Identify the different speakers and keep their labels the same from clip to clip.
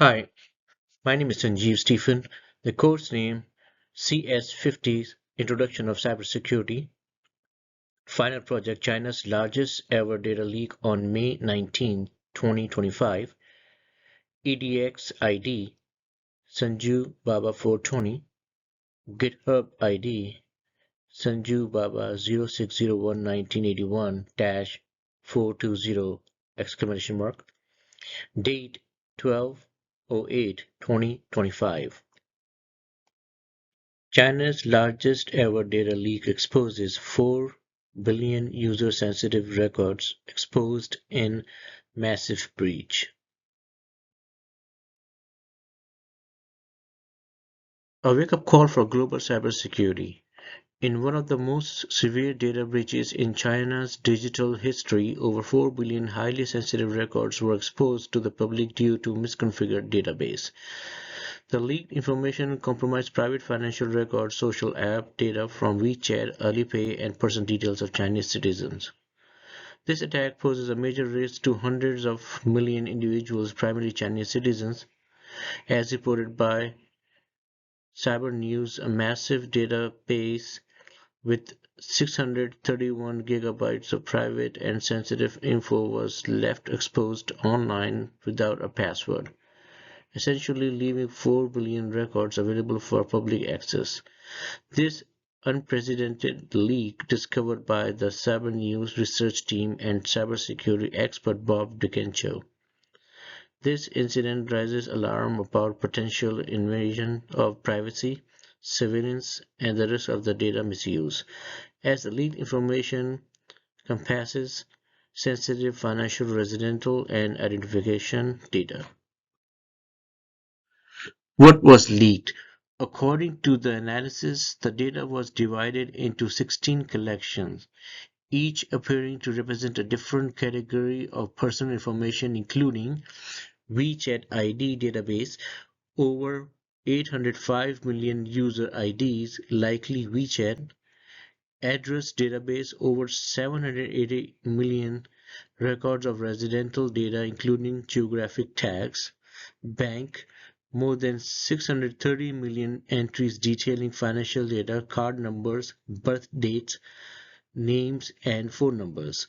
Speaker 1: Hi, my name is Sanjeev Stephen. The course name CS50 Introduction of Cybersecurity. Final project China's largest ever data leak on May 19, 2025. EDX ID Sanju Baba 420. GitHub ID Sanju Baba 0601 1981 420 exclamation mark. Date 12/08 2025. China's largest ever data leak exposes 4 billion user-sensitive records exposed in massive breach. A wake-up call for global cybersecurity. In one of the most severe data breaches in China's digital history, over 4 billion highly sensitive records were exposed to the public due to misconfigured database. The leaked information compromised private financial records, social app data from WeChat, Alipay, and personal details of Chinese citizens. This attack poses a major risk to hundreds of million individuals, primarily Chinese citizens, as reported by Cybernews. A massive database with 631 gigabytes of private and sensitive info was left exposed online without a password, essentially leaving 4 billion records available for public access. This unprecedented leak, discovered by the Cybernews research team and cybersecurity expert Bob Dikencho. This incident raises alarm about potential invasion of privacy, surveillance, and the risk of the data misuse, as the leaked information encompasses sensitive financial, residential, and identification data. What was leaked? According to the analysis, the data was divided into 16 collections, each appearing to represent a different category of personal information, including WeChat ID database, over 805 million user IDs, likely WeChat; address database, over 780 million records of residential data, including geographic tags; bank, more than 630 million entries detailing financial data, card numbers, birth dates, names, and phone numbers;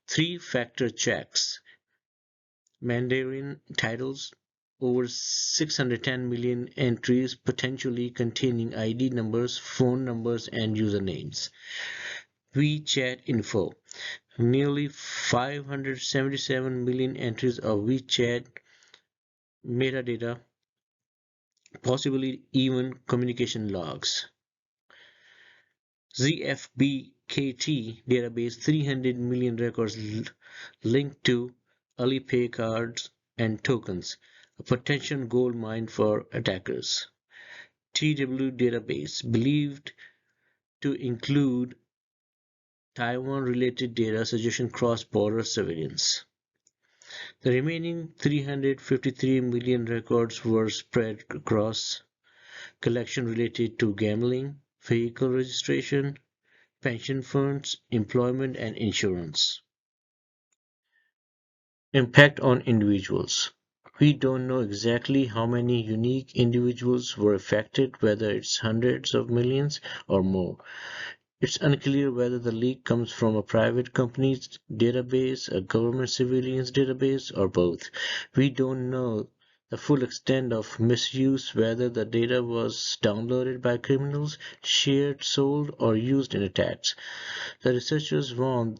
Speaker 1: three-factor checks; Mandarin titles, over 610 million entries potentially containing ID numbers, phone numbers, and usernames; WeChat info, nearly 577 million entries of WeChat metadata, possibly even communication logs; ZFBKT database, 300 million records linked to Alipay cards and tokens, a potential gold mine for attackers; TW database, believed to include Taiwan-related data suggesting cross-border surveillance. The remaining 353 million records were spread across collections related to gambling, vehicle registration, pension funds, employment, and insurance. Impact on individuals. We don't know exactly how many unique individuals were affected, whether it's hundreds of millions or more. It's unclear whether the leak comes from a private company's database, a government civilian's database, or both. We don't know the full extent of misuse, whether the data was downloaded by criminals, shared, sold, or used in attacks. The researchers warn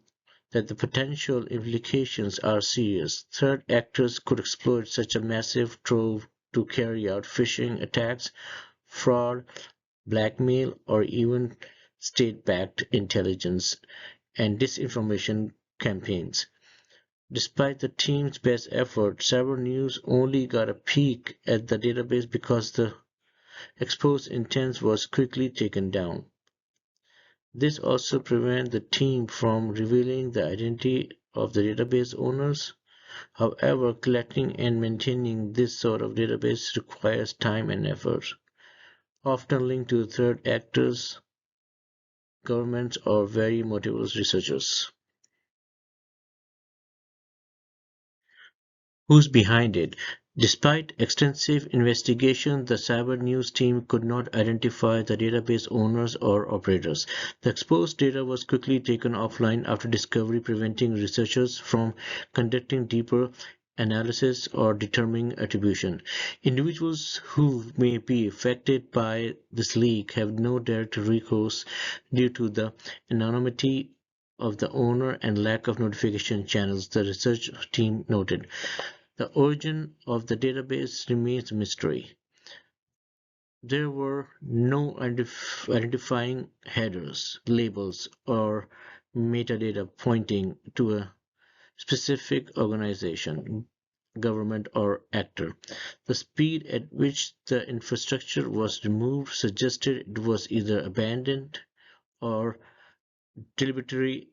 Speaker 1: that the potential implications are serious. Third actors could exploit such a massive trove to carry out phishing attacks, fraud, blackmail, or even state-backed intelligence and disinformation campaigns. Despite the team's best effort, Cybernews only got a peek at the database because the exposed intent was quickly taken down. This also prevents the team from revealing the identity of the database owners. However, collecting and maintaining this sort of database requires time and effort, often linked to third actors, governments, or very motivated researchers. Who's behind it? Despite extensive investigation, the Cyber News team could not identify the database owners or operators. The exposed data was quickly taken offline after discovery, preventing researchers from conducting deeper analysis or determining attribution. Individuals who may be affected by this leak have no direct recourse due to the anonymity of the owner and lack of notification channels, the research team noted. The origin of the database remains a mystery. There were no identifying headers, labels, or metadata pointing to a specific organization, government, or actor. The speed at which the infrastructure was removed suggested it was either abandoned or deliberately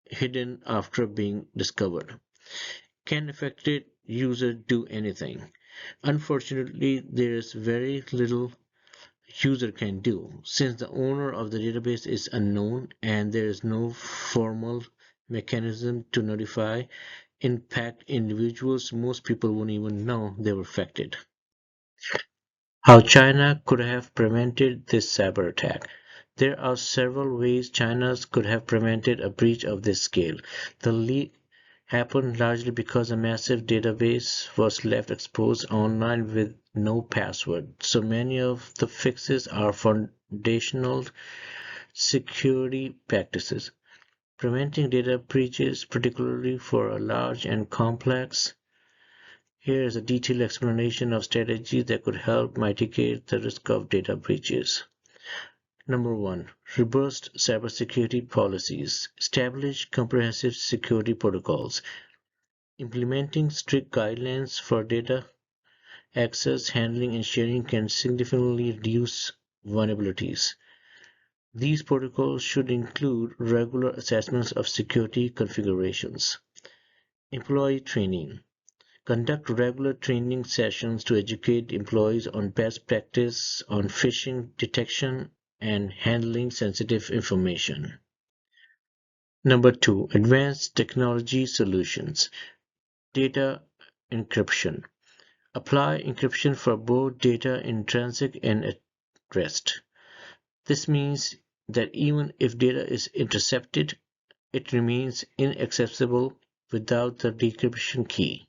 Speaker 1: hidden after being discovered. Can affected user do anything? Unfortunately, there is very little user can do, since the owner of the database is unknown and there is no formal mechanism to notify impact individuals. Most people won't even know they were affected. How China could have prevented this cyber attack. There are several ways China could have prevented a breach of this scale. The leak happened largely because a massive database was left exposed online with no password. So many of the fixes are foundational security practices. Preventing data breaches, particularly for a large and complex. Here is a detailed explanation of strategies that could help mitigate the risk of data breaches. Number 1. Robust cybersecurity policies. Establish comprehensive security protocols. Implementing strict guidelines for data access, handling, and sharing can significantly reduce vulnerabilities. These protocols should include regular assessments of security configurations. Employee training. Conduct regular training sessions to educate employees on best practice on phishing detection and handling sensitive information. Number 2. Advanced technology solutions. Data encryption. Apply encryption for both data in transit and at rest. This means that even if data is intercepted, it remains inaccessible without the decryption key.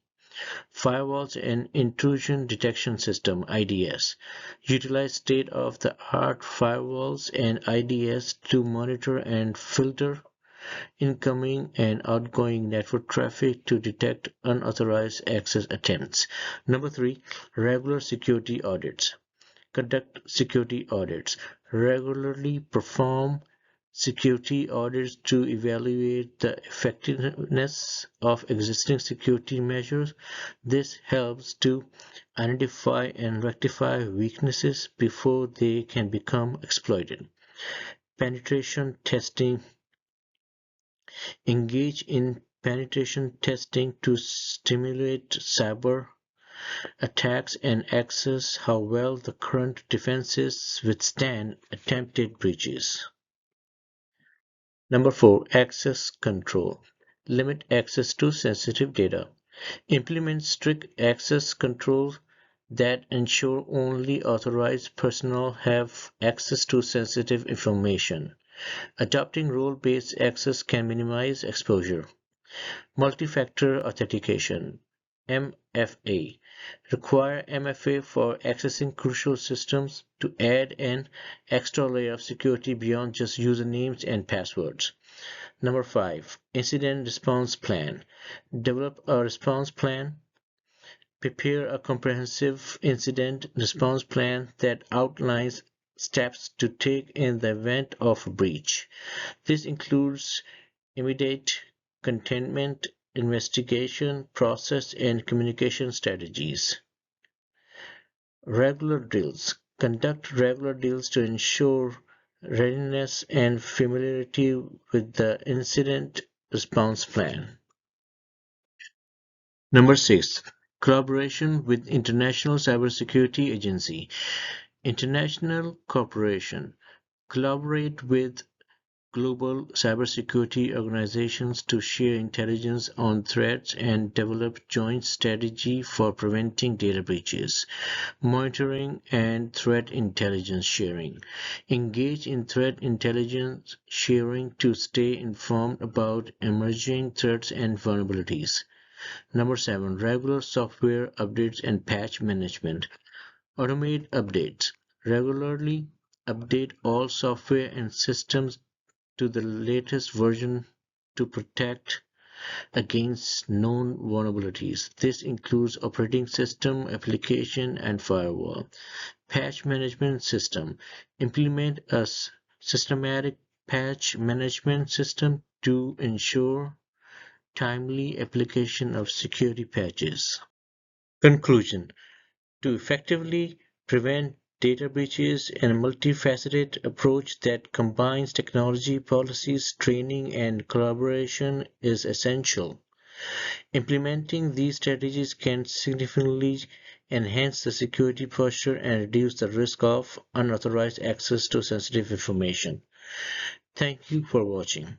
Speaker 1: Firewalls and Intrusion Detection System (IDS) utilize state-of-the-art firewalls and IDS to monitor and filter incoming and outgoing network traffic to detect unauthorized access attempts. Number 3. Regular security audits. Conduct security audits. Regularly perform security audits to evaluate the effectiveness of existing security measures. This helps to identify and rectify weaknesses before they can become exploited. Penetration testing. Engage in penetration testing to stimulate cyber attacks and assess how well the current defenses withstand attempted breaches. Number 4. Access control. Limit access to sensitive data. Implement strict access controls that ensure only authorized personnel have access to sensitive information. Adopting role-based access can minimize exposure. Multi-factor authentication (MFA). Require MFA for accessing crucial systems to add an extra layer of security beyond just usernames and passwords. Number 5. Incident response plan. Develop a response plan. Prepare a comprehensive incident response plan that outlines steps to take in the event of a breach. This includes immediate containment, investigation, process, and communication strategies. Regular drills. Conduct regular drills to ensure readiness and familiarity with the incident response plan. Number 6. Collaboration with International Cybersecurity Agency. International cooperation. Collaborate with global cybersecurity organizations to share intelligence on threats and develop joint strategy for preventing data breaches. Monitoring and threat intelligence sharing. Engage in threat intelligence sharing to stay informed about emerging threats and vulnerabilities. Number 7. Regular software updates and patch management. Automate updates. Regularly update all software and systems to the latest version to protect against known vulnerabilities. This includes operating system, application, and firewall. Patch management system. Implement a systematic patch management system to ensure timely application of security patches. Conclusion. To effectively prevent data breaches, a multifaceted approach that combines technology, policies, training, and collaboration is essential. Implementing these strategies can significantly enhance the security posture and reduce the risk of unauthorized access to sensitive information. Thank you for watching.